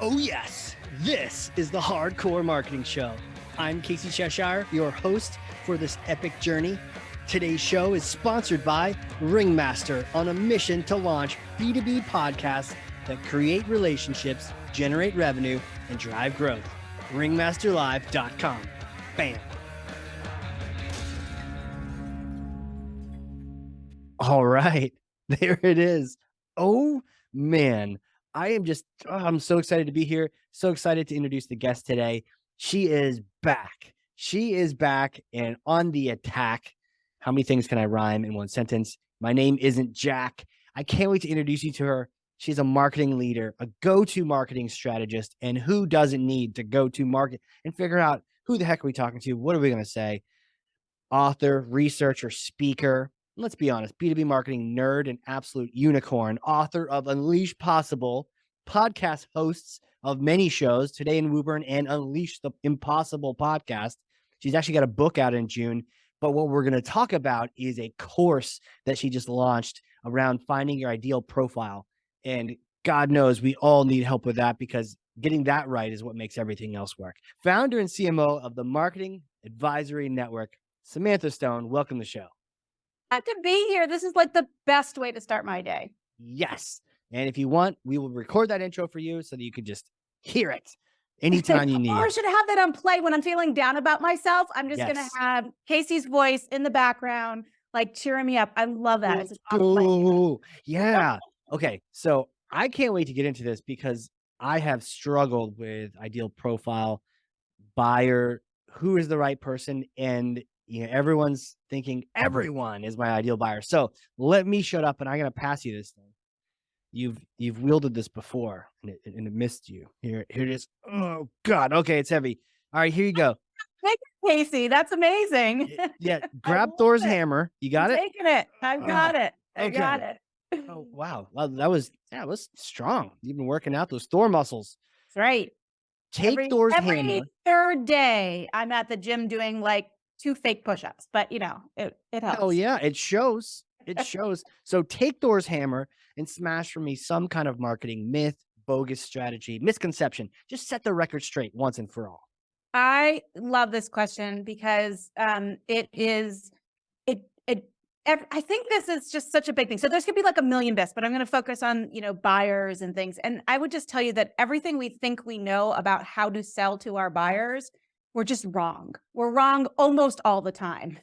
Oh yes, this is the Hardcore Marketing Show. I'm Casey Cheshire, your host for this epic journey. Today's show is sponsored by Ringmaster, on a mission to launch B2B podcasts that create relationships, generate revenue, and drive growth. Ringmasterlive.com. Bam. All right, there it is. Oh man, I'm so excited to be here. So excited to introduce the guest today. She is back. She is back and on the attack. How many things can I rhyme in one sentence? My name isn't Jack. I can't wait to introduce you to her. She's a marketing leader, a go-to marketing strategist, and who doesn't need to go to market and figure out who the heck are we talking to? What are we going to say? Author, researcher, speaker. Let's be honest, B2B marketing nerd and absolute unicorn, author of Unleash Possible, podcast hosts of many shows, Today in Woburn and Unleash the Impossible podcast. She's actually got a book out in June. But what we're going to talk about is a course that she just launched around finding your ideal profile. And God knows we all need help with that, because getting that right is what makes everything else work. Founder and CMO of the Marketing Advisory Network, Samantha Stone, welcome to the show. Glad to be here. This is like the best way to start my day. Yes. And if you want, we will record that intro for you so that you can just hear it anytime you need. Or I should have that on play when I'm feeling down about myself. I'm just going to Yes. have Casey's voice in the background, like cheering me up. I love that. It's Yeah. Okay. So I can't wait to get into this, because I have struggled with ideal profile, buyer, who is the right person, and everyone's thinking everyone is my ideal buyer. So let me shut up, and I'm gonna pass you this thing. You've wielded this before, and it missed you. Here it is. Oh God. Okay, it's heavy. All right, here you go. Thank you, Casey. That's amazing. Yeah, grab Thor's hammer. You got I'm it? taking it. I've got it. I got it. Oh wow. Well, that was strong. You've been working out those Thor muscles. That's right. Take Thor's hammer. Every third day, I'm at the gym doing like 2 fake push-ups, but it helps. Oh yeah, it shows. It shows. So take Thor's hammer and smash for me some kind of marketing myth, bogus strategy, misconception. Just set the record straight once and for all. I love this question because I think this is just such a big thing. So there's gonna be like a million myths, but I'm going to focus on, buyers and things. And I would just tell you that everything we think we know about how to sell to our buyers, we're just wrong. We're wrong almost all the time.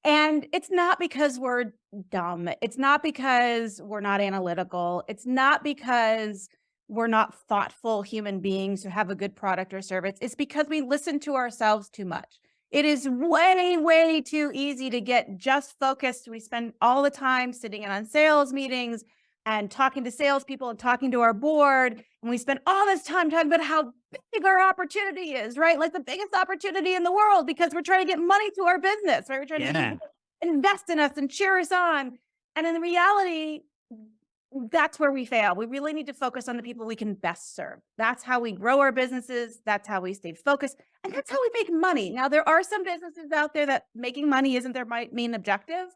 And it's not because we're dumb. It's not because we're not analytical. It's not because we're not thoughtful human beings who have a good product or service. It's because we listen to ourselves too much. It is way, way too easy to get just focused. We spend all the time sitting in on sales meetings and talking to salespeople and talking to our board. And we spend all this time talking about how big our opportunity is, right? Like the biggest opportunity in the world, because we're trying to get money to our business, right? We're trying to get people to invest in us and cheer us on. And in reality, that's where we fail. We really need to focus on the people we can best serve. That's how we grow our businesses. That's how we stay focused. And that's how we make money. Now, there are some businesses out there that making money isn't their main objective.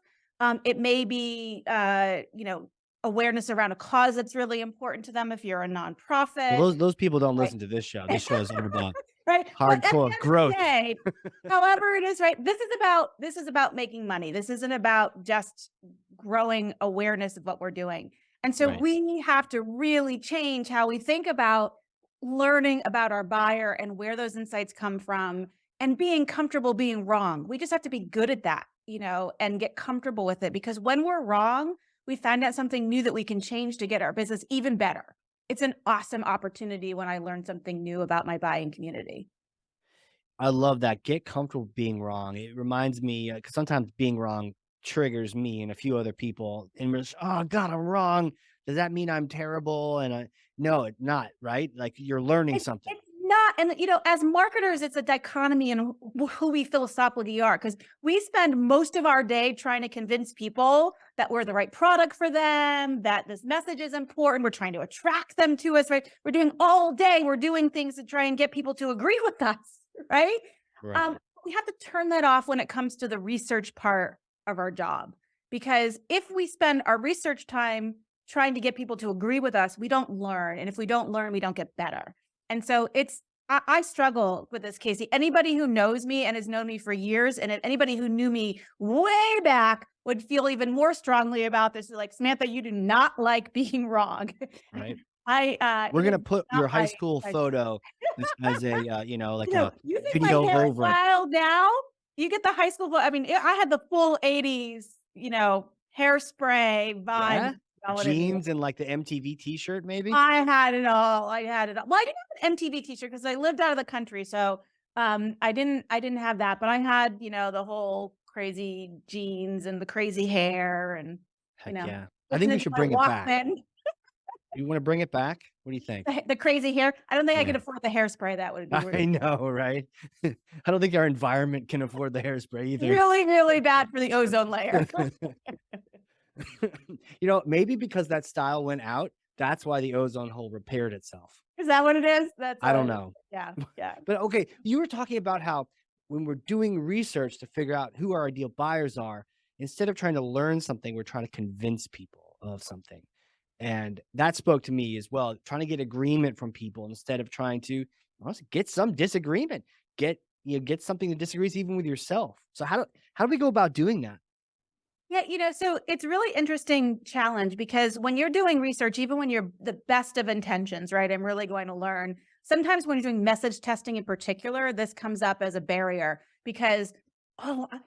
It may be, awareness around a cause that's really important to them if you're a nonprofit. Well, those people don't listen to this show. This show is about right? hardcore growth. However it is, right? This is about making money. This isn't about just growing awareness of what we're doing. And so we have to really change how we think about learning about our buyer and where those insights come from, and being comfortable being wrong. We just have to be good at that, and get comfortable with it, because when we're wrong, we find out something new that we can change to get our business even better. It's an awesome opportunity when I learn something new about my buying community. I love that. Get comfortable being wrong. It reminds me, because sometimes being wrong triggers me and a few other people, and we're just, oh God, I'm wrong. Does that mean I'm terrible? And no, it's not, right? Like you're learning something. It's not. And, as marketers, it's a dichotomy in who we philosophically are, because we spend most of our day trying to convince people that we're the right product for them, that this message is important. We're trying to attract them to us, right? We're doing things to try and get people to agree with us, right? We have to turn that off when it comes to the research part of our job, because if we spend our research time trying to get people to agree with us, we don't learn. And if we don't learn, we don't get better. And so I struggle with this, Casey. Anybody who knows me and has known me for years, and anybody who knew me way back would feel even more strongly about this. Like, Samantha, you do not like being wrong. right? We're It gonna is put not your high my school my photo as a, like a you think my video hair is over. wild now? You get the high school I mean, I had the full 80s, hairspray vibe Yeah? going in me. Jeans and, like, the MTV T-shirt maybe? I had it all. I had it all. Well, I didn't have an MTV t-shirt because I lived out of the country, so, I didn't have that, but I had, the whole crazy jeans and the crazy hair and, you Heck know, yeah. I think we listening to should my bring it back. Walkman, You wanna bring it back? What do you think? the crazy hair. I don't think I Yeah. could afford the hairspray, that would be I really know, right? I don't think our environment can afford the hairspray either. really, really bad for the ozone layer. Maybe because that style went out, that's why the ozone hole repaired itself. Is that what it is? That's I what don't it is. know. Yeah, yeah. But okay, you were talking about how when we're doing research to figure out who our ideal buyers are, instead of trying to learn something, we're trying to convince people of something. And that spoke to me as well, trying to get agreement from people instead of trying to honestly get some disagreement. Get something that disagrees even with yourself. So how do we go about doing that? Yeah, so it's really interesting challenge because when you're doing research, even when you're the best of intentions, right? I'm really going to learn. Sometimes when you're doing message testing in particular, this comes up as a barrier because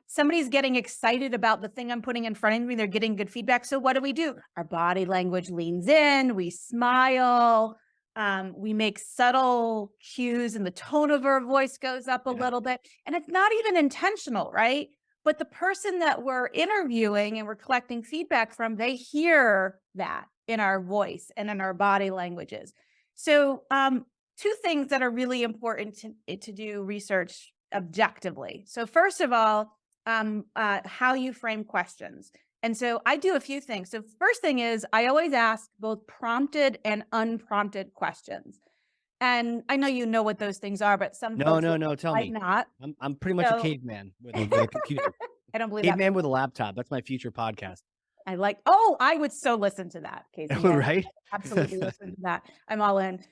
somebody's getting excited about the thing I'm putting in front of me. They're getting good feedback. So what do? Our body language leans in, we smile, we make subtle cues, and the tone of our voice goes up a Yeah. little bit. And it's not even intentional, right? But the person that we're interviewing and we're collecting feedback from, they hear that in our voice and in our body languages. So, two things that are really important to do research objectively. So, first of all, how you frame questions. And so I do a few things. So, first thing is I always ask both prompted and unprompted questions. And I know you know what those things are, but some No, folks no, no. Tell might me. not. I'm pretty much a So caveman with a computer. I don't believe that. Caveman with a laptop. That's my future podcast. I would so listen to that, Casey. Yeah, Right? absolutely listen to that. I'm all in.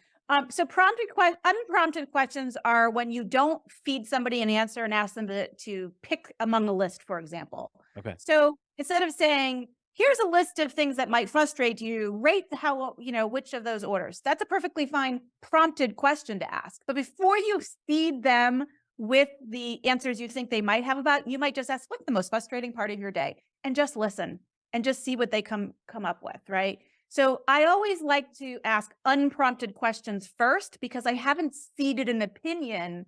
So unprompted questions are when you don't feed somebody an answer and ask them to pick among a list, for example. Okay. So instead of saying, here's a list of things that might frustrate you, rate which of those orders. That's a perfectly fine prompted question to ask. But before you feed them with the answers you think they might have you might just ask, what's the most frustrating part of your day? And just listen and just see what they come up with, right? So I always like to ask unprompted questions first because I haven't seeded an opinion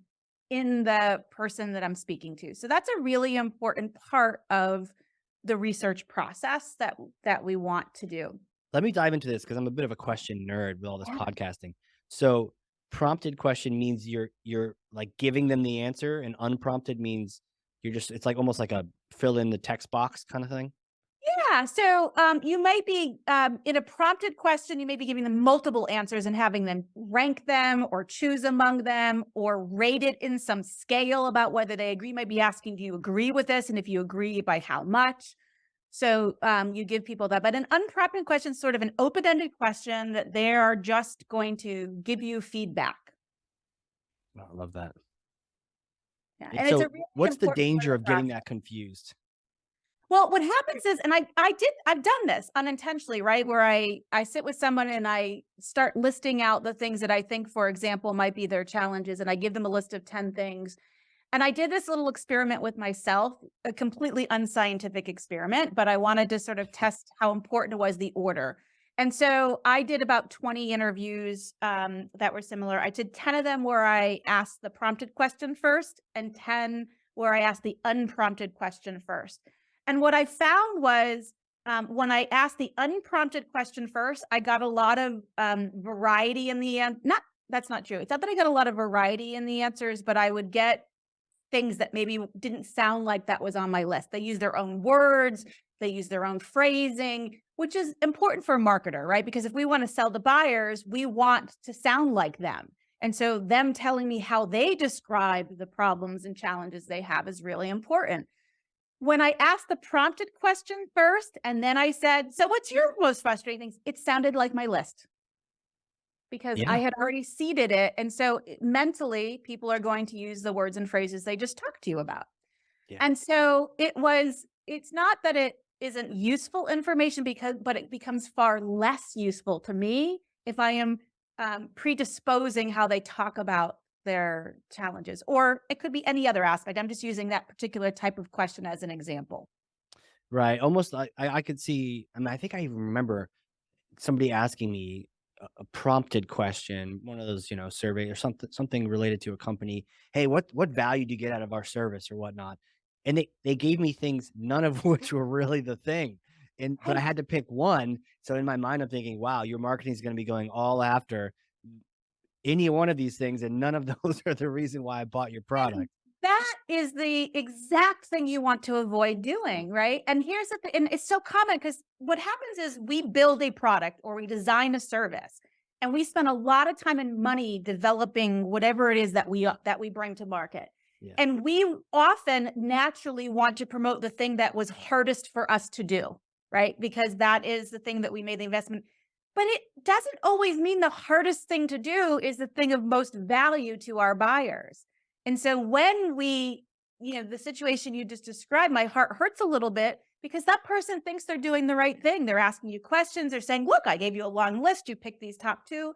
in the person that I'm speaking to. So that's a really important part of the research process that we want to do. Let me dive into this because I'm a bit of a question nerd with all this Yeah. podcasting. So prompted question means you're like giving them the answer, and unprompted means it's like almost like a fill in the text box kind of thing. Yeah. So you might be in a prompted question, you may be giving them multiple answers and having them rank them or choose among them or rate it in some scale about whether they agree. You might be asking, do you agree with this? And if you agree, by how much? So you give people that. But an unprompted question is sort of an open-ended question that they are just going to give you feedback. Oh, I love that. Yeah. And And it's a so really what's the important part of danger the of getting process. that confused? Well, what happens is, and I've done this unintentionally, right? Where I sit with someone and I start listing out the things that I think, for example, might be their challenges, and I give them a list of 10 things. And I did this little experiment with myself, a completely unscientific experiment, but I wanted to sort of test how important it was the order. And so I did about 20 interviews that were similar. I did 10 of them where I asked the prompted question first, and 10 where I asked the unprompted question first. And what I found was when I asked the unprompted question first, I got a lot of variety in the end. Not That's not true. It's not that I got a lot of variety in the answers, but I would get things that maybe didn't sound like that was on my list. They use their own words, they use their own phrasing, which is important for a marketer, right? Because if we want to sell to buyers, we want to sound like them. And so them telling me how they describe the problems and challenges they have is really important. When I asked the prompted question first, and then I said, so what's your most frustrating things? It sounded like my list because I Yeah. had already seeded it. And so mentally, people are going to use the words and phrases they just talked to you about. Yeah. And so it's not that it isn't useful information but it becomes far less useful to me if I am predisposing how they talk about their challenges, or it could be any other aspect. I'm just using that particular type of question as an example. Right. Almost like I could see, I mean, I think I even remember somebody asking me a prompted question, one of those, survey or something related to a company. Hey, what value do you get out of our service or whatnot? And they gave me things, none of which were really the thing. But I Right. had to pick one. So in my mind, I'm thinking, wow, your marketing is going to be going all after any one of these things, and none of those are the reason why I bought your And product. that is the exact thing you want to avoid doing, right? And here's the thing, and it's so common because what happens is we build a product or we design a service, and we spend a lot of time and money developing whatever it is that we bring to market. Yeah. And we often naturally want to promote the thing that was hardest for us to do, right? Because that is the thing that we made the investment. But it doesn't always mean the hardest thing to do is the thing of most value to our buyers. And so when the situation you just described, my heart hurts a little bit because that person thinks they're doing the right thing. They're asking you questions. They're saying, look, I gave you a long list. You picked these top two.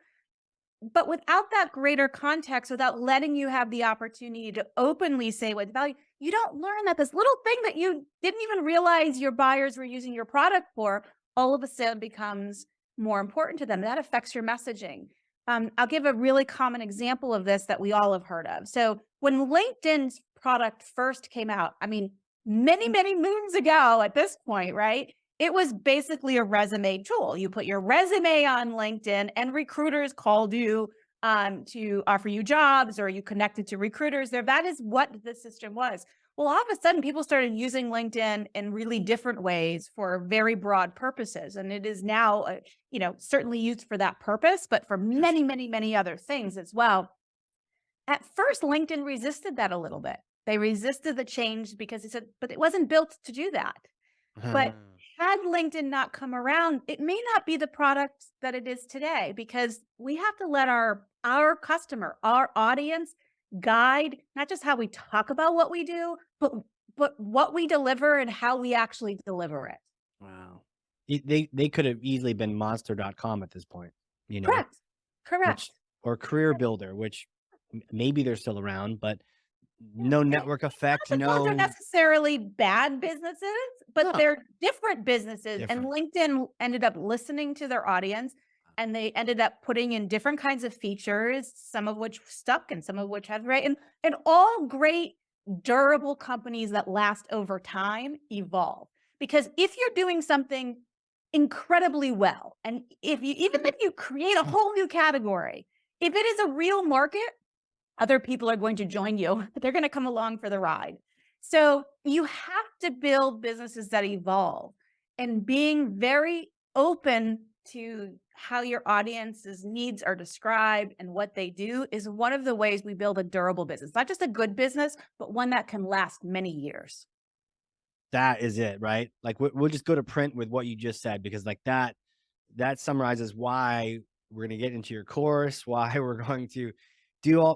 But without that greater context, without letting you have the opportunity to openly say what value, you don't learn that this little thing that you didn't even realize your buyers were using your product for, all of a sudden becomes more important to them. That affects your messaging. I'll give a really common example of this that we all have heard of. So when LinkedIn's product first came out, I mean, many, many moons ago at this point, right? It was basically a resume tool. You put your resume on LinkedIn and recruiters called you to offer you jobs, or you connected to recruiters there. That is what the system was. Well, all of a sudden, people started using LinkedIn in really different ways for very broad purposes. And it is now, certainly used for that purpose, but for many, many, many other things as well. At first, LinkedIn resisted that a little bit. They resisted the change because they said, but it wasn't built to do that. But had LinkedIn not come around, it may not be the product that it is today, because we have to let our customer, our audience guide not just how we talk about what we do, but what we deliver and how we actually deliver it. Wow. They could have easily been monster.com at this point, you know, Correct. Correct. which or Career Builder, which maybe they're still around, but no And network not effect, that those are no. necessarily bad businesses, but No, they're different businesses. And different. LinkedIn ended up listening to their audience, and they ended up putting in different kinds of features, some of which stuck and some of which have, right. And all great durable companies that last over time evolve. Because if you're doing something incredibly well, and even if you create a whole new category, if it is a real market, other people are going to join you. They're going to come along for the ride. So you have to build businesses that evolve, and being very open to how your audience's needs are described and what they do is one of the ways we build a durable business, not just a good business, but one that can last many years. That is it, right? Like, we'll just go to print with what you just said, because like that summarizes why we're gonna get into your course, why we're going to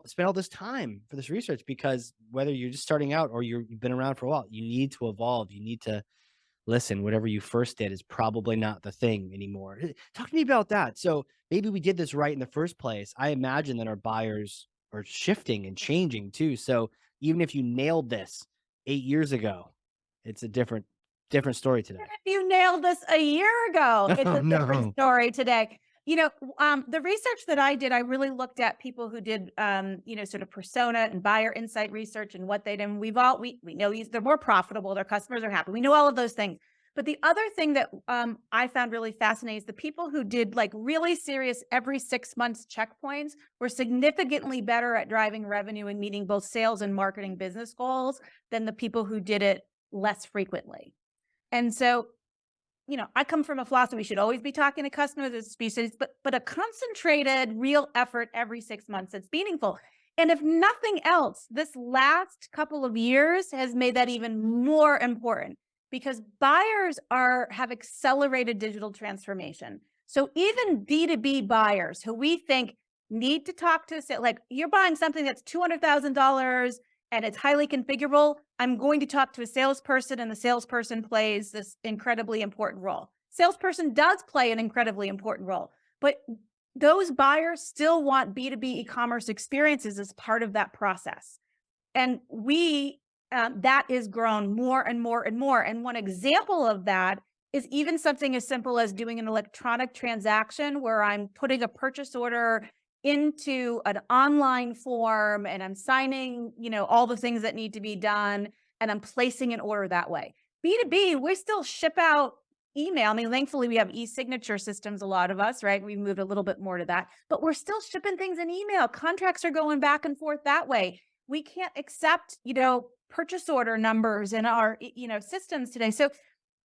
spend all this time for this research, because whether you're just starting out or you've been around for a while, you need to evolve. You need to listen, whatever you first did is probably not the thing anymore. Talk to me about that. So maybe we did this right in the first place. I imagine that our buyers are shifting and changing too. So even if you nailed this 8 years ago, it's a different story today. If you nailed this a year ago, it's Oh a different no. story today. The research that I did, I really looked at people who did, sort of persona and buyer insight research and what they did. And we know they're more profitable, their customers are happy. We know all of those things. But the other thing that I found really fascinating is the people who did like really serious every 6 months checkpoints were significantly better at driving revenue and meeting both sales and marketing business goals than the people who did it less frequently. And so, I come from a philosophy we should always be talking to customers as a species, but a concentrated, real effort every 6 months that's meaningful. And if nothing else, this last couple of years has made that even more important because buyers have accelerated digital transformation. So even B2B buyers who we think need to talk to, say, like you're buying something that's $200,000 and it's highly configurable, I'm going to talk to a salesperson, and the salesperson plays this incredibly important role. Salesperson does play an incredibly important role, but those buyers still want B2B e-commerce experiences as part of that process. And that is grown more and more and more. And one example of that is even something as simple as doing an electronic transaction where I'm putting a purchase order into an online form and I'm signing, all the things that need to be done and I'm placing an order that way. B2B, we still ship out email. I mean, thankfully we have e-signature systems, a lot of us, right? We moved a little bit more to that, but we're still shipping things in email. Contracts are going back and forth that way. We can't accept, purchase order numbers in our, systems today. So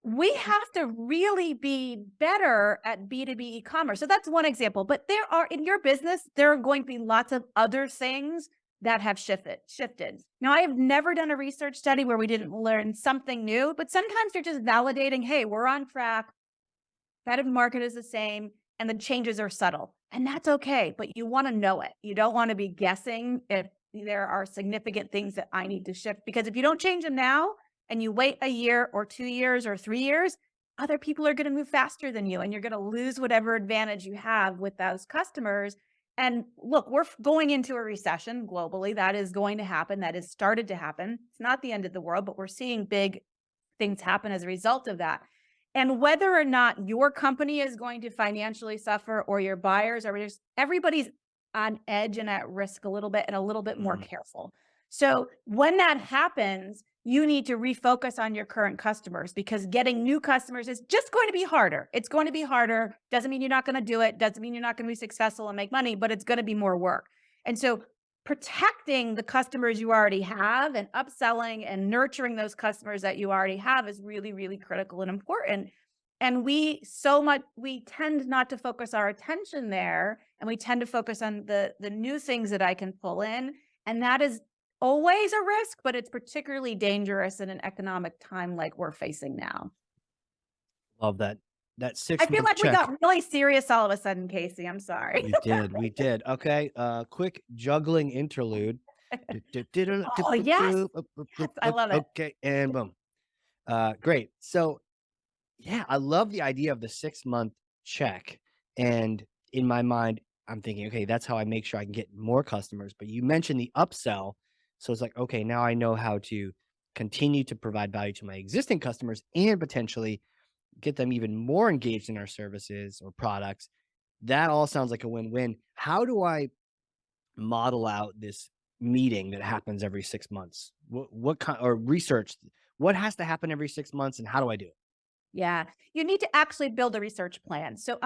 we have to really be better at B2B e-commerce. So that's one example, but in your business, there are going to be lots of other things that have shifted. Now, I have never done a research study where we didn't learn something new, but sometimes they're just validating, hey, we're on track. Competitive market is the same and the changes are subtle. And that's okay, but you want to know it. You don't want to be guessing if there are significant things that I need to shift, because if you don't change them now and you wait a year or 2 years or 3 years, other people are going to move faster than you and you're going to lose whatever advantage you have with those customers. And look, we're going into a recession globally. That is going to happen. That has started to happen. It's not the end of the world, but we're seeing big things happen as a result of that. And whether or not your company is going to financially suffer or your buyers are, just everybody's on edge and at risk a little bit and a little bit more Mhm. careful. So when that happens, you need to refocus on your current customers, because getting new customers is just going to be harder. It's going to be harder. Doesn't mean you're not going to do it. Doesn't mean you're not going to be successful and make money, but it's going to be more work. And so protecting the customers you already have and upselling and nurturing those customers that you already have is really, really critical and important. And we tend not to focus our attention there, and we tend to focus on the new things that I can pull in. And that is always a risk, but it's particularly dangerous in an economic time like we're facing now. Love that. That I feel 6-month like we check. got really serious all of a sudden, Casey. I'm sorry. We did. Okay, quick juggling interlude. Oh, yes. Yes, I love it. Okay, and boom. Great. So, yeah, I love the idea of the 6-month check, and in my mind, I'm thinking, "Okay, that's how I make sure I can get more customers," but you mentioned the upsell, so it's like, "Okay, now I know how to continue to provide value to my existing customers and potentially get them even more engaged in our services or products." That all sounds like a win-win. How do I model out this meeting that happens every 6 months? What kind, or research, what has to happen every 6 months and how do I do it? Yeah, you need to actually build a research plan. So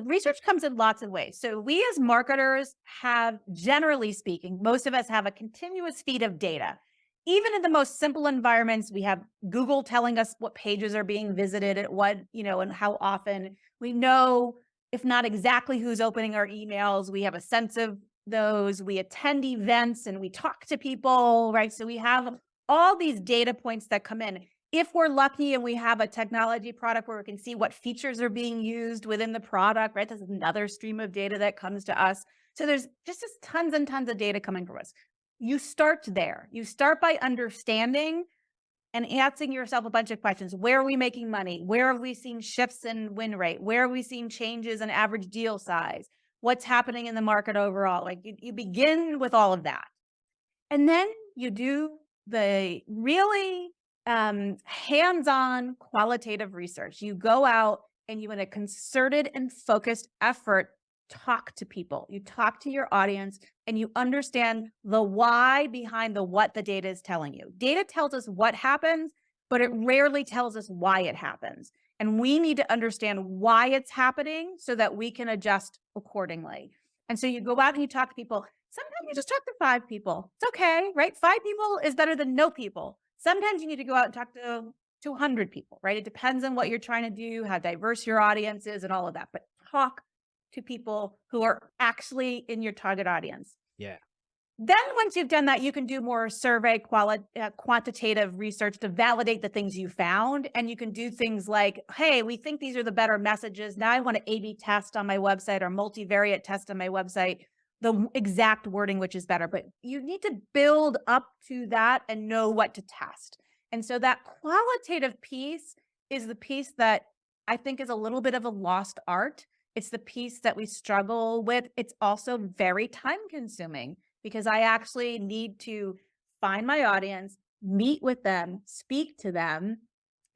research comes in lots of ways. So we as marketers have, generally speaking, most of us have a continuous feed of data. Even in the most simple environments, we have Google telling us what pages are being visited at what, and how often. We know, if not exactly who's opening our emails, we have a sense of those. We attend events and we talk to people, right? So we have all these data points that come in. If we're lucky and we have a technology product where we can see what features are being used within the product, right? There's another stream of data that comes to us. So there's just tons and tons of data coming from us. You start there. You start by understanding and asking yourself a bunch of questions. Where are we making money? Where have we seen shifts in win rate? Where have we seen changes in average deal size? What's happening in the market overall? Like you begin with all of that. And then you do the really hands-on qualitative research. You go out and you, in a concerted and focused effort, talk to people. You talk to your audience and you understand the why behind the what the data is telling you. Data tells us what happens, but it rarely tells us why it happens. And we need to understand why it's happening so that we can adjust accordingly. And so you go out and you talk to people. Sometimes you just talk to 5 people. It's okay, right? 5 people is better than no people. Sometimes you need to go out and talk to 200 people, right? It depends on what you're trying to do, how diverse your audience is, and all of that. But talk to people who are actually in your target audience. Yeah. Then once you've done that, you can do more survey quantitative research to validate the things you found. And you can do things like, hey, we think these are the better messages. Now I want to A/B test on my website or multivariate test on my website, exact wording which is better. But you need to build up to that and know what to test. And so that qualitative piece is the piece that I think is a little bit of a lost art. It's the piece that we struggle with. It's also very time consuming because I actually need to find my audience, meet with them, speak to them,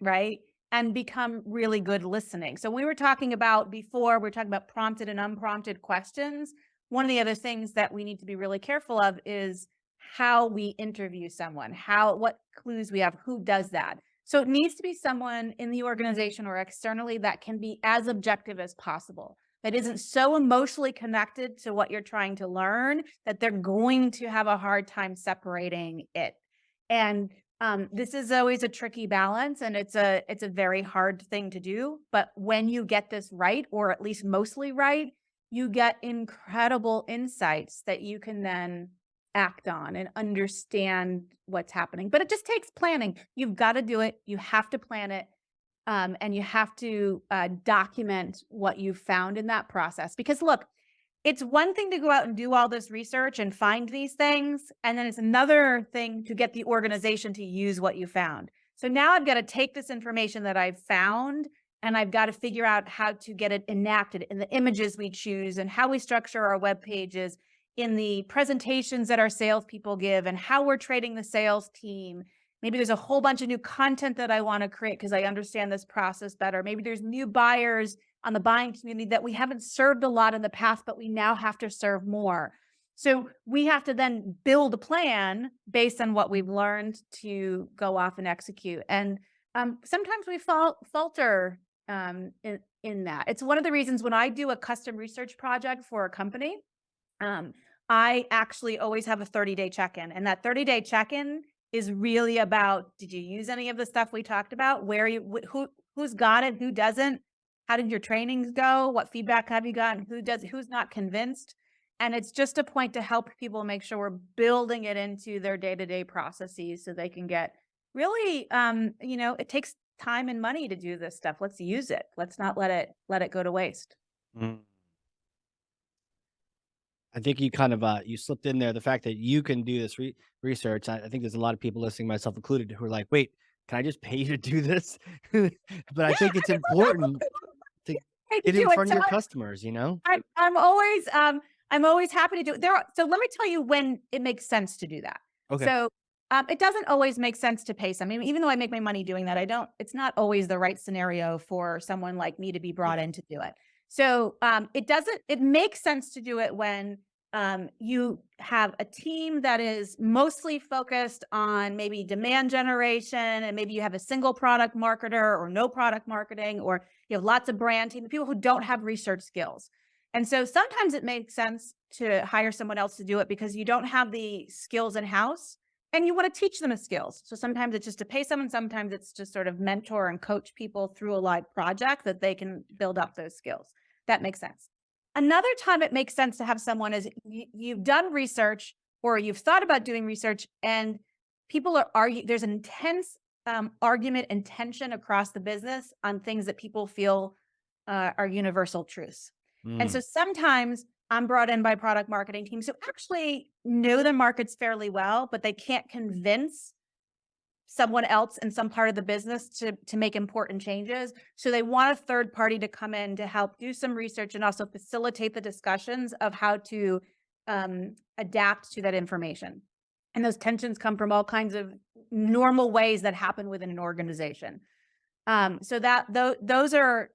right? And become really good listening. So we were talking about before, we were talking about prompted and unprompted questions. One of the other things that we need to be really careful of is how we interview someone, what clues we have, who does that. So it needs to be someone in the organization or externally that can be as objective as possible, that isn't so emotionally connected to what you're trying to learn that they're going to have a hard time separating it. And this is always a tricky balance, and it's a very hard thing to do. But when you get this right, or at least mostly right, you get incredible insights that you can then act on and understand what's happening. But it just takes planning. You've got to do it. You have to plan it. And you have to document what you found in that process. Because look, it's one thing to go out and do all this research and find these things. And then it's another thing to get the organization to use what you found. So now I've got to take this information that I've found and I've got to figure out how to get it enacted in the images we choose and how we structure our web pages, in the presentations that our salespeople give, and how we're trading the sales team. Maybe there's a whole bunch of new content that I want to create because I understand this process better. Maybe there's new buyers on the buying community that we haven't served a lot in the past, but we now have to serve more. So we have to then build a plan based on what we've learned to go off and execute. And sometimes we falter in that. It's one of the reasons when I do a custom research project for a company, I actually always have a 30-day check-in. And that 30-day check-in is really about, did you use any of the stuff we talked about? Who's got it? Who doesn't? How did your trainings go? What feedback have you gotten? Who's not convinced? And it's just a point to help people make sure we're building it into their day-to-day processes so they can get really, it takes time and money to do this stuff. Let's use it. Let's not let it go to waste. Mm. I think you kind of you slipped in there the fact that you can do this research. I think there's a lot of people listening, myself included, who are like, "Wait, can I just pay you to do this?" But I Yeah, think it's important to I get to in do it. front of your customers. You know? I'm always happy to do it. So let me tell you when it makes sense to do that. Okay. So it doesn't always make sense to pay some. I mean, even though I make my money doing that, it's not always the right scenario for someone like me to be Yeah. brought in to do it. So it makes sense to do it when you have a team that is mostly focused on maybe demand generation, and maybe you have a single product marketer or no product marketing, or you have lots of brand team, people who don't have research skills. And so sometimes it makes sense to hire someone else to do it because you don't have the skills in house and you want to teach them the skills. So sometimes it's just to pay someone, sometimes it's to sort of mentor and coach people through a live project that they can build up those skills. That makes sense. Another time it makes sense to have someone is you've done research or you've thought about doing research and people are arguing. There's an intense argument and tension across the business on things that people feel are universal truths. And Mm. so sometimes I'm brought in by product marketing teams who actually know the markets fairly well, but they can't convince someone else in some part of the business to make important changes. So they want a third party to come in to help do some research and also facilitate the discussions of how to adapt to that information. And those tensions come from all kinds of normal ways that happen within an organization. So those are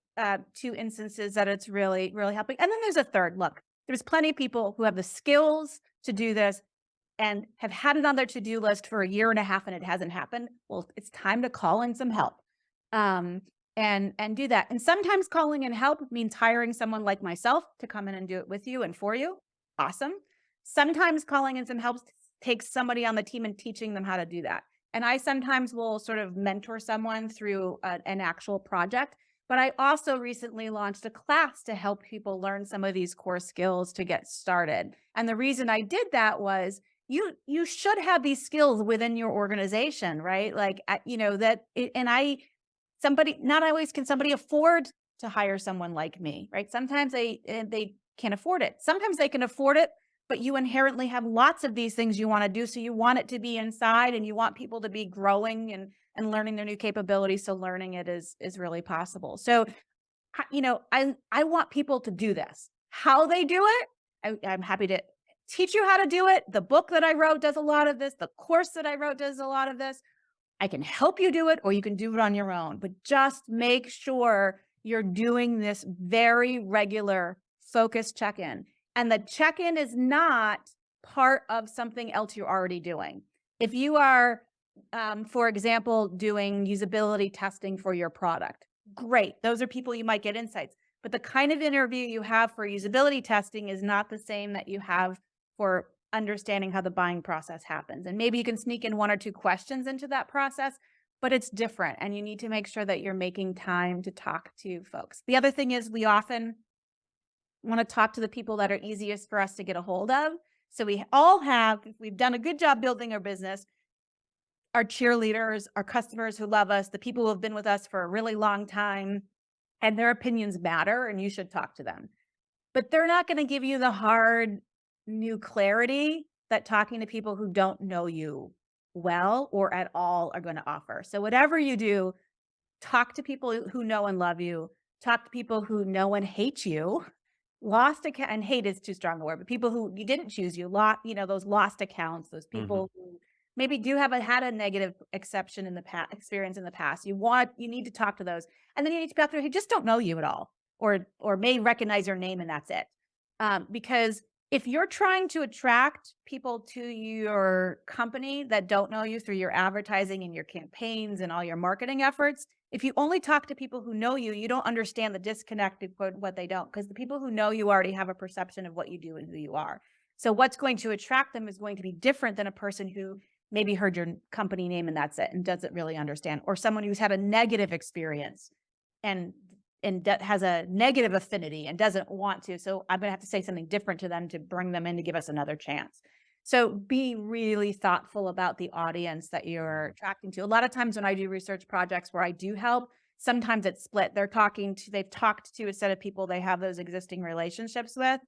two instances that it's really, really helping. And then there's a third. Look, there's plenty of people who have the skills to do this and have had it on their to-do list for a year and a half and it hasn't happened. Well, it's time to call in some help. And do that. And sometimes calling in help means hiring someone like myself to come in and do it with you and for you. Awesome. Sometimes calling in some help takes somebody on the team and teaching them how to do that. And I sometimes will sort of mentor someone through an actual project. But I also recently launched a class to help people learn some of these core skills to get started. And the reason I did that was you should have these skills within your organization, right? Like, that and somebody, not always can somebody afford to hire someone like me, right? Sometimes they can't afford it. Sometimes they can afford it, but you inherently have lots of these things you want to do. So you want it to be inside, and you want people to be growing and learning their new capabilities. So learning it is really possible. So I want people to do this. How they do it, I'm happy to teach you how to do it. The book that I wrote does a lot of this. The course that I wrote does a lot of this. I can help you do it, or you can do it on your own, but just make sure you're doing this very regular focus check-in. And the check-in is not part of something else you're already doing. If you are, for example, doing usability testing for your product, great. Those are people you might get insights. But the kind of interview you have for usability testing is not the same that you have for understanding how the buying process happens. And maybe you can sneak in 1 or 2 questions into that process, but it's different. And you need to make sure that you're making time to talk to folks. The other thing is we often want to talk to the people that are easiest for us to get a hold of. So we've done a good job building our business. Our cheerleaders, our customers who love us, the people who have been with us for a really long time, and their opinions matter, and you should talk to them. But they're not going to give you the hard new clarity that talking to people who don't know you well or at all are going to offer. So whatever you do, talk to people who know and love you, talk to people who know and hate you. And hate is too strong a word, but people who you didn't choose those lost accounts, those Mhm. people who maybe had a negative exception in the past experience in the past. You need to talk to those. And then you need to talk to people who just don't know you at all, or may recognize your name, and that's it. Because if you're trying to attract people to your company that don't know you through your advertising and your campaigns and all your marketing efforts, if you only talk to people who know you, you don't understand the disconnect of what they don't, because the people who know you already have a perception of what you do and who you are. So what's going to attract them is going to be different than a person who maybe heard your company name and that's it and doesn't really understand, or someone who's had a negative experience and has a negative affinity and doesn't want to. So I'm going to have to say something different to them to bring them in to give us another chance. So be really thoughtful about the audience that you're attracting to. A lot of times when I do research projects where I do help, sometimes it's split. They've talked to a set of people they have those existing relationships with,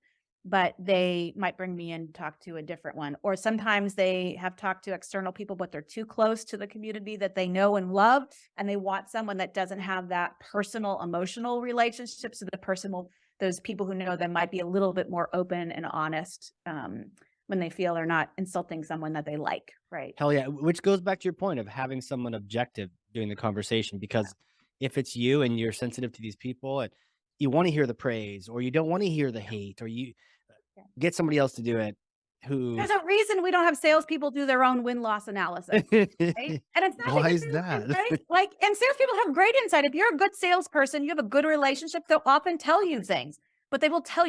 but they might bring me in to talk to a different one. Or sometimes they have talked to external people, but they're too close to the community that they know and love, and they want someone that doesn't have that personal, emotional relationship. So those people who know them might be a little bit more open and honest when they feel they're not insulting someone that they like, right? Hell yeah, which goes back to your point of having someone objective during the conversation, because if it's you and you're sensitive to these people and you wanna hear the praise or you don't wanna hear the hate, or you Yeah. get somebody else to do it who There's a reason we don't have salespeople do their own win-loss analysis, right? And it's not Why because is that? right? Like, and salespeople have great insight. If you're a good salesperson, you have a good relationship, they'll often tell you things, but they will tell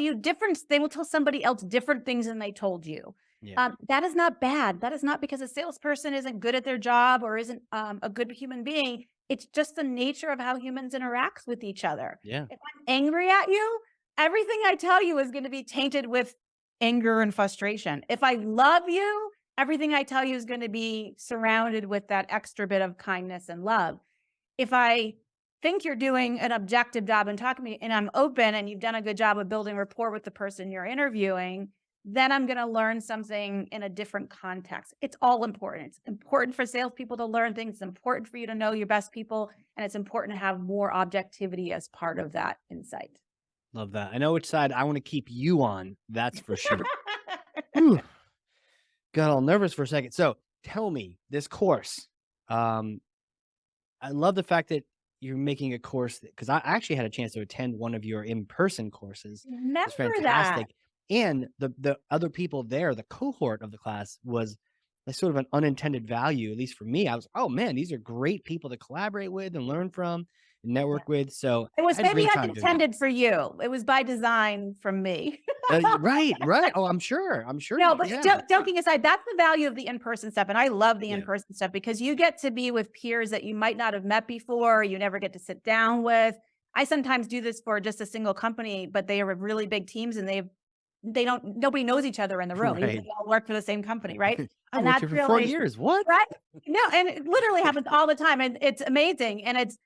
somebody else different things than they told you. Yeah, That is not bad. That is not because a salesperson isn't good at their job or isn't a good human being. It's just the nature of how humans interact with each other. yeah, If I'm angry at you, everything I tell you is going to be tainted with anger and frustration. If I love you, everything I tell you is going to be surrounded with that extra bit of kindness and love. If I think you're doing an objective job and talking to me and I'm open and you've done a good job of building rapport with the person you're interviewing, then I'm going to learn something in a different context. It's all important. It's important for salespeople to learn things. It's important for you to know your best people. And it's important to have more objectivity as part of that insight. love that. I know which side I wanna keep you on, that's for sure. Whew, got all nervous for a second. So, tell me, this course, um, I love the fact that you're making a course because I actually had a chance to attend one of your in-person courses. It's Remember that. fantastic, and the other people there, the cohort of the class was like sort of an unintended value, at least for me. I was, "Oh, man, these are great people to collaborate with and learn from and network with." So, It was I had a maybe great not time doing that. intended for you. It was by design from me. Right, right. Oh, I'm sure No, you but yeah. joking aside, that's the value of the in-person stuff, and I love the Yeah. in-person stuff because you get to be with peers that you might not have met before, you never get to sit down with. I sometimes do this for just a single company, but they are really big teams and they've nobody knows each other in the room, even though Right. they all work for the same company, right? I've And worked that's here for 4 really years. What? right? No, and it literally happens all the time, and it's amazing, and it's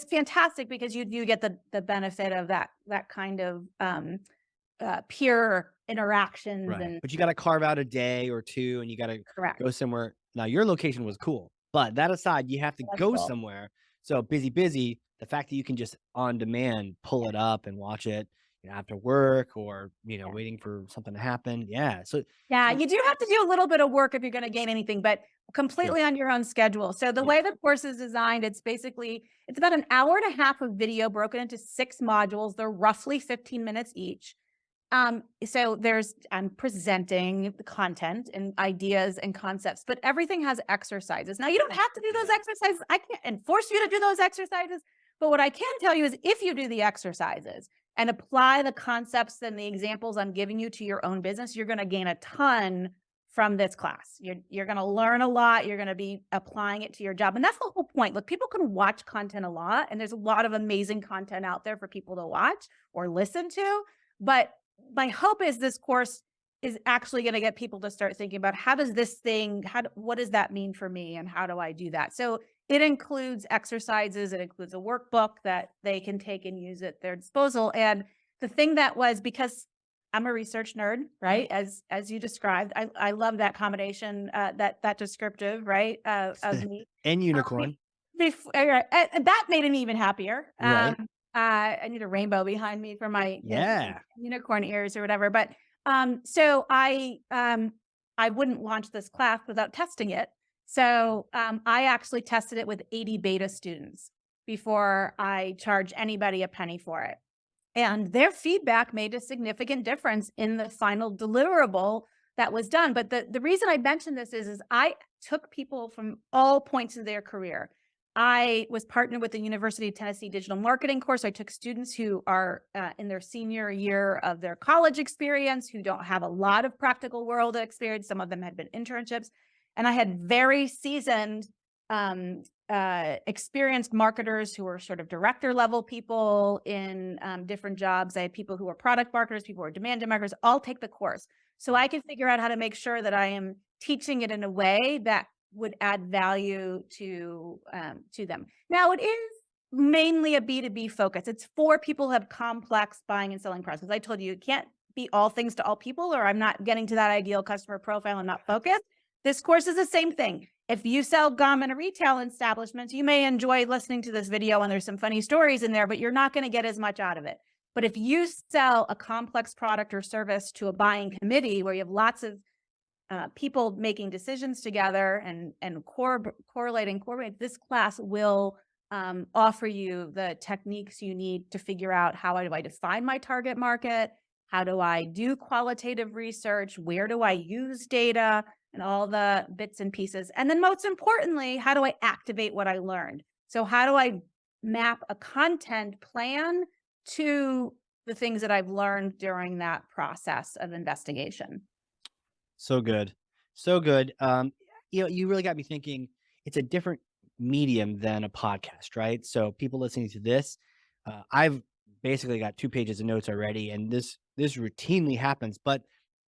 fantastic because you do get the benefit of that kind of, peer interactions Right. and But you gotta carve out a day or 2, and you gotta correct. go somewhere. Now, your location was cool, but that aside, you have to That's go cool. somewhere. So busy, the fact that you can just on demand pull it up and watch it, after work or, Yeah. waiting for something to happen. Yeah. So Yeah, so you do have to do a little bit of work if you're gonna gain anything, but sure. completely on your own schedule. So the Yeah. way the course is designed, it's about an hour and a half of video broken into 6 modules. They're roughly 15 minutes each. So I'm presenting the content and ideas and concepts, but everything has exercises. Now you don't have to do those Yeah. exercises. I can't enforce you to do those exercises, but what I can tell you is if you do the exercises and apply the concepts and the examples I'm giving you to your own business, you're going to gain a ton from this class. You're going to learn a lot. You're going to be applying it to your job. And that's the whole point. Look, people can watch content a lot, and there's a lot of amazing content out there for people to watch or listen to. But my hope is this course is actually going to get people to start thinking about how does this thing, what does that mean for me? And how do I do that? So it includes exercises. It includes a workbook that they can take and use at their disposal. And the thing that was, because I'm a research nerd, right? As you described, I love that combination, that descriptive, right? Of me. And Um, unicorn. and that made me even happier. Right. I need a rainbow behind me for my Yeah. unicorn ears or whatever. But so I wouldn't launch this class without testing it. So I actually tested it with 80 beta students before I charge anybody a penny for it. And their feedback made a significant difference in the final deliverable that was done. But the reason I mentioned this is I took people from all points of their career. I was partnered with the University of Tennessee digital marketing course. I took students who are in their senior year of their college experience, who don't have a lot of practical world experience. Some of them had been internships. And I had very seasoned um, experienced marketers who were sort of director level people in different jobs. I had people who were product marketers, people who were demand gen marketers, all take the course. So I can figure out how to make sure that I am teaching it in a way that would add value to them. Now it is mainly a B2B focus. It's for people who have complex buying and selling processes. I told you, it can't be all things to all people, or I'm not getting to that ideal customer profile. I'm not focused. This course is the same thing. If you sell gum in a retail establishment, you may enjoy listening to this video and there's some funny stories in there, but you're not going to get as much out of it. But if you sell a complex product or service to a buying committee where you have lots of people making decisions together and correlating, this class will offer you the techniques you need to figure out how do I define my target market? How do I do qualitative research? Where do I use data? And all the bits and pieces. And then most importantly, how do I activate what I learned? So how do I map a content plan to the things that I've learned during that process of investigation? So good. So good. You really got me thinking it's a different medium than a podcast, right? So people listening to this, I've basically got 2 pages of notes already, and this routinely happens, but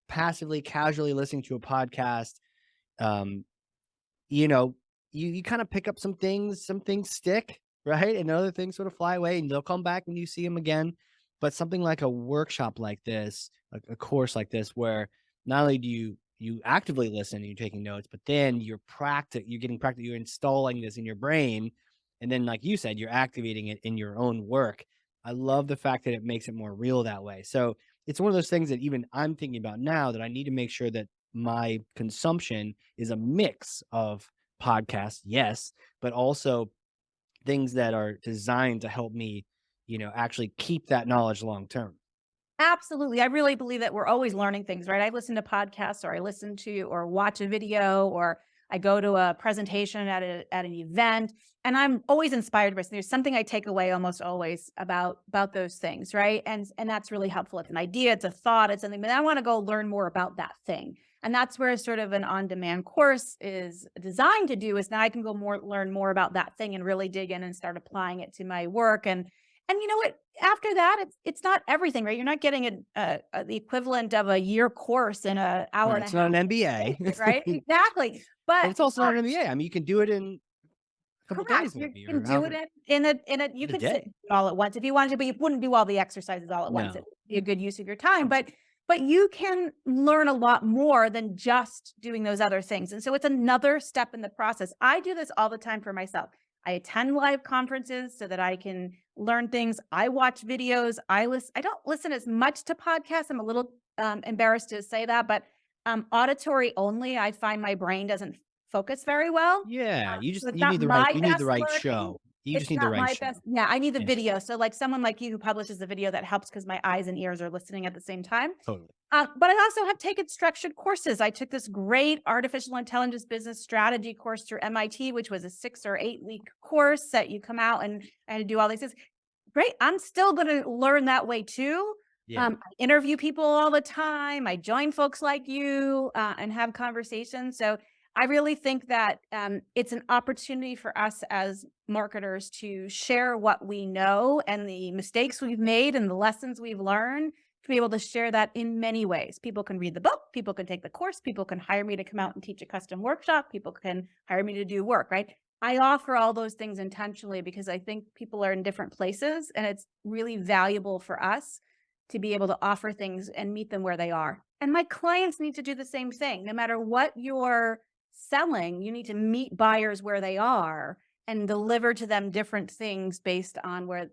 passively, casually listening to a podcast, um, you know, you kind of pick up some things stick, right? And other things sort of fly away and they'll come back when you see them again. But something like a workshop like this, a course like this, where not only do you actively listen and you're taking notes, but then you're getting practice, you're installing this in your brain. And then, like you said, you're activating it in your own work. I love the fact that it makes it more real that way. So it's one of those things that even I'm thinking about now that I need to make sure that my consumption is a mix of podcasts, yes, but also things that are designed to help me, actually keep that knowledge long term. Absolutely. I really believe that we're always learning things, right? I listen to podcasts or I listen to or watch a video or I go to a presentation at an event and I'm always inspired by something. There's something I take away almost always about those things, right? And that's really helpful. It's an idea, it's a thought, it's something, but I want to go learn more about that thing. And that's where sort of an on-demand course is designed to do is now I can go learn more about that thing and really dig in and start applying it to my work. And you know what? After that, it's not everything, right? You're not getting the equivalent of a year course in an hour Right, and a it's not half an MBA. education, right? Exactly. And But it's also not an MBA. I mean, you can do it in a couple correct. days You maybe can or do however it in a you in a could sit day. all at once if you wanted to, but you wouldn't do all the exercises all at once. It No. would be a good use of your time. But you can learn a lot more than just doing those other things. And so it's another step in the process. I do this all the time for myself. I attend live conferences so that I can learn things. I watch videos. I don't listen as much to podcasts. I'm a little embarrassed to say that, but auditory only. I find my brain doesn't focus very well. Yeah, So it's you not need the right my best show. learning. You just It's need the not right my show. best. Yeah, I need the Yeah, video. So like someone like you who publishes the video that helps because my eyes and ears are listening at the same time. totally. But I also have taken structured courses. I took this great artificial intelligence business strategy course through MIT, which was a 6 or 8 week course that you come out and do all these things. Great. I'm still going to learn that way too. Yeah. I interview people all the time. I join folks like you and have conversations. So I really think that it's an opportunity for us as marketers to share what we know and the mistakes we've made and the lessons we've learned to be able to share that in many ways. People can read the book, people can take the course, people can hire me to come out and teach a custom workshop, people can hire me to do work, right? I offer all those things intentionally because I think people are in different places and it's really valuable for us to be able to offer things and meet them where they are. And my clients need to do the same thing. No matter what you're selling, you need to meet buyers where they are and deliver to them different things based on where,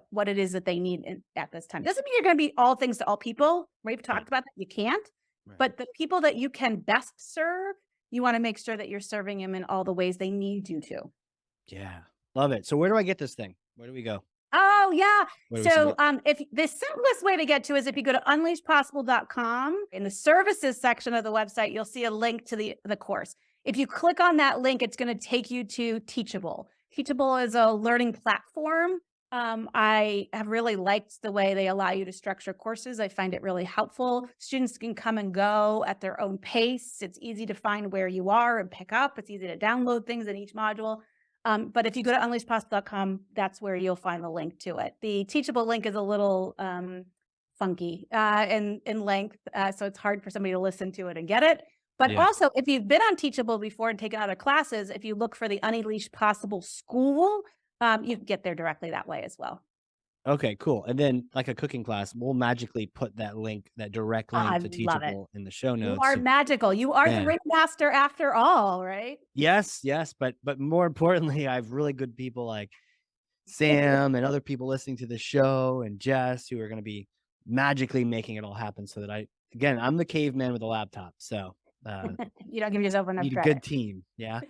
what it is that they need at this time. Doesn't mean you're going to be all things to all people. We've Right. talked about that. You can't. Right. But the people that you can best serve, you want to make sure that you're serving them in all the ways they need you to. Yeah. Love it. So where do I get this thing? Where do we go? Oh, yeah. Where do we So, submit? if the simplest way to get to is if you go to unleashpossible.com, in the services section of the website, you'll see a link to the course. If you click on that link, it's going to take you to Teachable. Teachable is a learning platform. I have really liked the way they allow you to structure courses. I find it really helpful. Students can come and go at their own pace. It's easy to find where you are and pick up. It's easy to download things in each module. But if you go to unleashpossible.com, that's where you'll find the link to it. The Teachable link is a little funky in length, so it's hard for somebody to listen to it and get it. But Yeah. also, if you've been on Teachable before and taken other classes, if you look for the Unleashed Possible School, you can get there directly that way as well. Okay, cool. And then like a cooking class, we'll magically put that link, that direct link I to love it. Teachable in the show You notes. are magical. You are the Yeah. ringmaster after all, right? Yes, yes, but more importantly, I have really good people like Sam and other people listening to the show and Jess who are going to be magically making it all happen so that I'm the caveman with a laptop. So, You don't give yourself enough need a credit. good team. Yeah.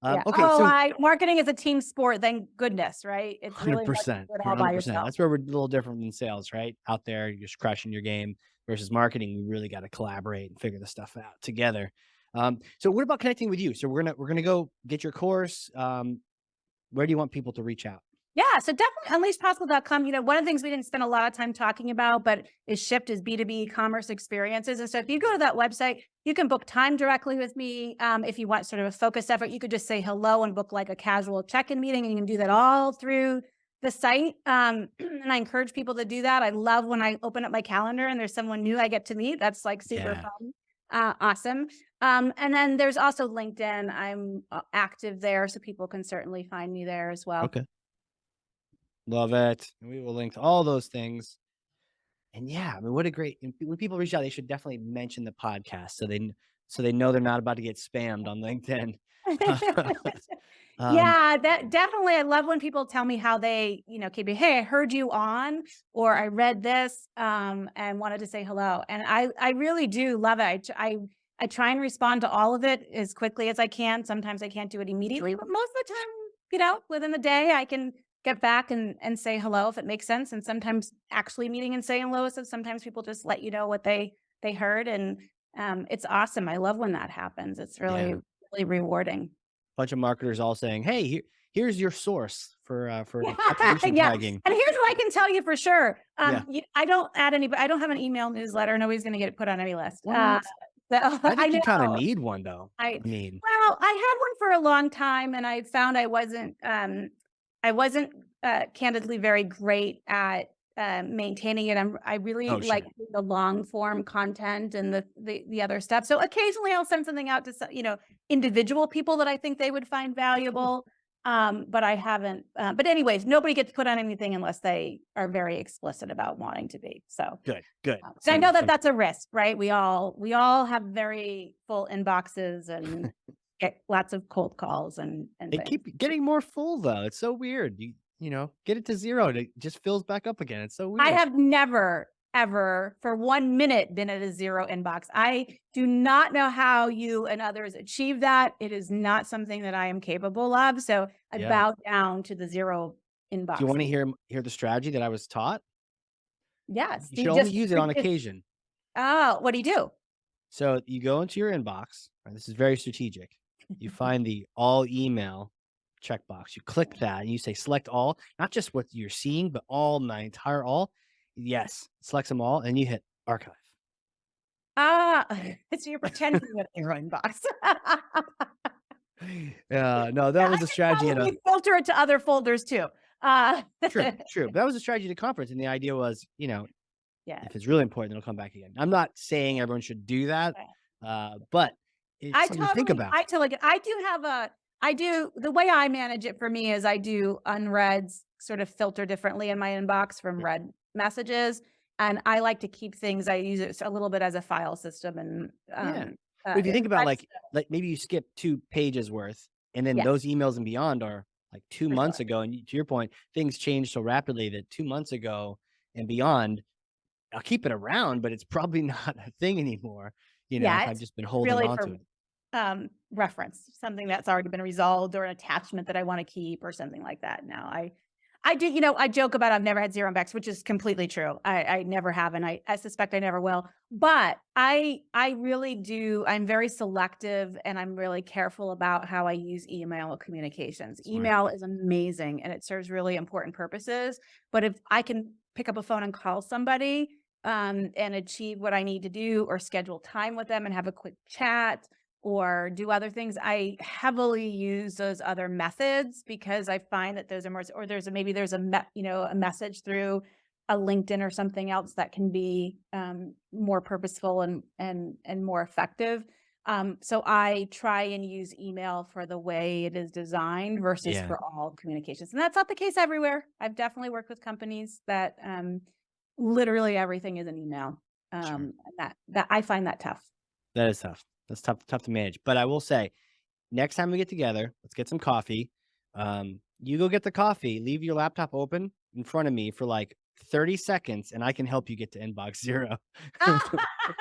Yeah. Okay. So Marketing is a team sport, thank goodness, right? It's really hard to 100%, do it all by 100%. yourself. That's where we're a little different than sales, right? Out there, you're just crushing your game versus marketing. We really got to collaborate and figure this stuff out together. So what about connecting with you? So we're gonna go get your course. Where do you want people to reach out? Yeah, so definitely unleashpossible.com. One of the things we didn't spend a lot of time talking about, but is shipped is B2B commerce experiences. And so if you go to that website, you can book time directly with me. If you want sort of a focused effort, you could just say hello and book like a casual check-in meeting, and you can do that all through the site. And I encourage people to do that. I love when I open up my calendar and there's someone new I get to meet. That's like super Yeah. fun. Awesome. And then there's also LinkedIn. I'm active there, so people can certainly find me there as well. Okay. Love it. And we will link to all those things. And yeah, I mean, what a great, when people reach out, they should definitely mention the podcast so they know they're not about to get spammed on LinkedIn. Um, Yeah, that definitely. I love when people tell me how they, keep me, hey, I heard you on, or I read this, and wanted to say hello. And I really do love it. I try and respond to all of it as quickly as I can. Sometimes I can't do it immediately, but most of the time, within the day, I can get back and say hello if it makes sense. And sometimes actually meeting and saying hello. So sometimes people just let you know what they heard, and it's awesome. I love when that happens. It's really yeah, really rewarding. bunch of marketers all saying, "Hey, here's your source for attribution Yeah, tagging." and here's what I can tell you for sure. Yeah. I don't add any, I don't have an email newsletter. Nobody's going to get it put on any list. What? So I I think you kind of know. need one though. I I mean, Well, I had one for a long time, and I found I wasn't candidly very great at maintaining it. I really Oh, like sure. the long form content and the other stuff. So occasionally I'll send something out to individual people that I think they would find Cool. valuable. But I haven't. But anyways, nobody gets put on anything unless they are very explicit about wanting to be. So Good, good. I know that Some that's a risk, right? We all have very full inboxes and get lots of cold calls and they things. keep getting more full though. It's so weird. Get it to 0 and it just fills back up again. It's so I weird. have never, ever for 1 minute been at a 0 inbox. I do not know how you and others achieve that. It is not something that I am capable of, so I Yeah. bow down to the 0 Do you inbox wanna people. hear the strategy that I was taught? Yes, You do should you only just use it on freaking occasion. oh, what do you do? So you go into your inbox, and this is very strategic. You find the all email checkbox. You click that and you say select all, not just what you're seeing, but all my entire all. Yes, selects them all, and you hit archive. Ah, so you're pretending you're in your inbox. No, that Yeah, I was a could strategy at a probably filter it to other folders too. Uh, true, true. But that was a strategy at a conference, and the idea was, yeah. if it's really important, it'll come back again. I'm not saying everyone should do that, but it's something to think about. I totally get I do the way I manage it for me is I do unreads sort of filter differently in my inbox from Sure. read messages. And I like to keep things, I use it a little bit as a file system and Yeah. But if you think about read, like maybe you skip 2 pages worth, and then those yes, emails and beyond are like 2 for months sure. ago, and to your point, things change so rapidly that 2 months ago and beyond, I'll keep it around, but it's probably not a thing anymore, if Yeah, I've it's just been holding really on to for it. reference, something that's already been resolved or an attachment that I want to keep or something like that. Now I do, I joke about I've never had zero backs, which is completely true. I never have, and I suspect I never will. But I really do. I'm very selective, and I'm really careful about how I use email communications. Smart. Email is amazing, and it serves really important purposes. But if I can pick up a phone and call somebody, and achieve what I need to do, or schedule time with them and have a quick chat, or do other things. I heavily use those other methods because I find that those are more, or maybe there's a message through a LinkedIn or something else that can be more purposeful and more effective. So I try and use email for the way it is designed versus Yeah, for all communications, and that's not the case everywhere. I've definitely worked with companies that literally everything is an email. sure. That I find that tough. That is tough. That's tough to manage, but I will say, next time we get together, let's get some coffee. You go get the coffee, leave your laptop open in front of me for like 30 seconds, and I can help you get to inbox 0.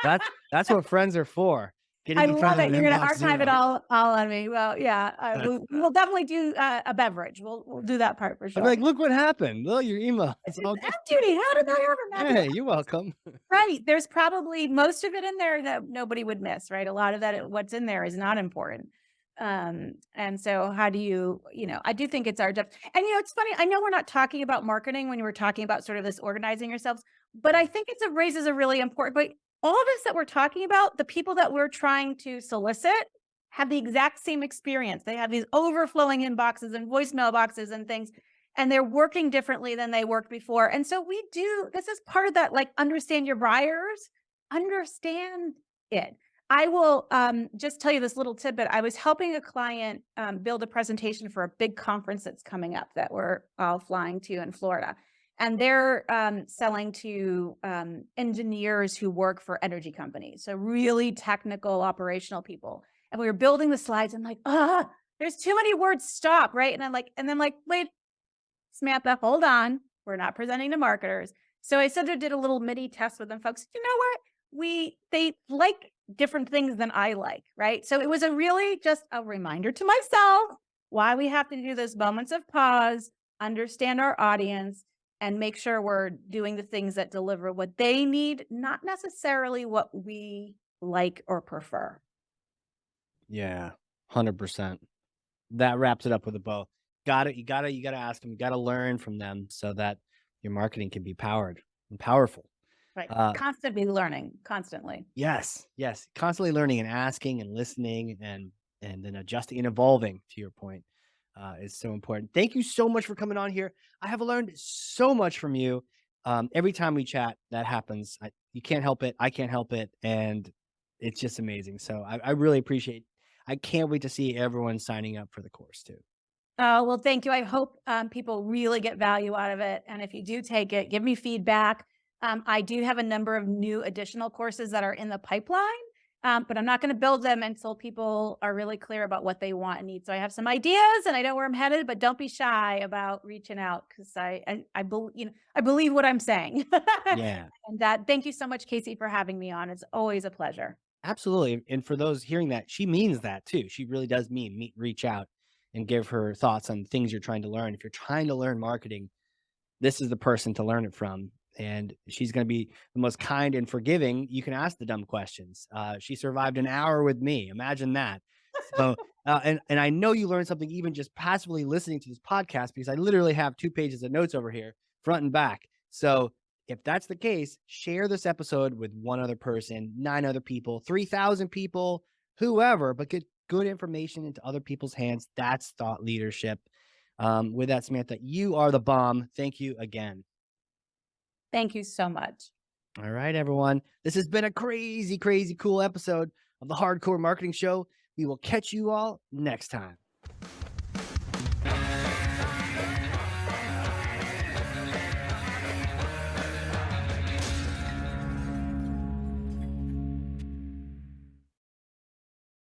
That's what friends are for, I getting in front love of it. an You're gonna inbox archive it 0. all on me. Well, yeah, we'll definitely do a beverage. We'll do that part for I'm sure. like, "Look what happened. Look, your email. It's It's just all good." F duty. How did that ever happen? Hey, you're welcome. Right. There's probably most of it in there that nobody would miss, right? A lot of that, what's in there is not important. And so how do I do think it's our job. And it's funny. I know we're not talking about marketing when we're talking about sort of this organizing yourselves, but I think raises a really important point. All of this that we're talking about, the people that we're trying to solicit have the exact same experience. They have these overflowing inboxes and voicemail boxes and things, and they're working differently than they worked before. And so this is part of that, like, understand your buyers, understand it. I will just tell you this little tidbit. I was helping a client build a presentation for a big conference that's coming up that we're all flying to in Florida. And they're selling to engineers who work for energy companies. So really technical, operational people. And we were building the slides and like, there's too many words, stop, right? And then like, wait, Samantha, hold on. We're not presenting to marketers. So I sort of did a little mini test with them, folks. You know what? They like different things than I like, right? So it was just a reminder to myself why we have to do those moments of pause, understand our audience, and make sure we're doing the things that deliver what they need, not necessarily what we like or prefer. Yeah, 100%. That wraps it up with a bow. You gotta ask them, you gotta learn from them so that your marketing can be powered and powerful. Right. Uh, Constantly learning, constantly. yes, yes, constantly learning and asking and listening and then adjusting and evolving, to your point. is so important. Thank you so much for coming on here. I have learned so much from you. Every time we chat, that happens. You can't help it. I can't help it. And it's just amazing. So I really appreciate. I can't wait to see everyone signing up for the course too. Oh, well, thank you. I hope people really get value out of it. And if you do take it, give me feedback. I do have a number of new additional courses that are in the pipeline, but I'm not going to build them until people are really clear about what they want and need. So I have some ideas and I know where I'm headed, but don't be shy about reaching out because I believe what I'm saying. Yeah. And thank you so much, Casey, for having me on. It's always a pleasure. Absolutely, and for those hearing that, she means that too. She really does mean reach out and give her thoughts on things you're trying to learn. If you're trying to learn marketing, this is the person to learn it from, and she's gonna be the most kind and forgiving. You can ask the dumb questions. She survived an hour with me. Imagine that. So, and I know you learned something even just passively listening to this podcast because I literally have 2 pages of notes over here, front and back. So, if that's the case, share this episode with one other person, 9 other people, 3,000 people, whoever, but get good information into other people's hands. That's thought leadership. With that, Samantha, you are the bomb. Thank you again. Thank you so much. All right, everyone. This has been a crazy, crazy cool episode of the Hardcore Marketing Show. We will catch you all next time.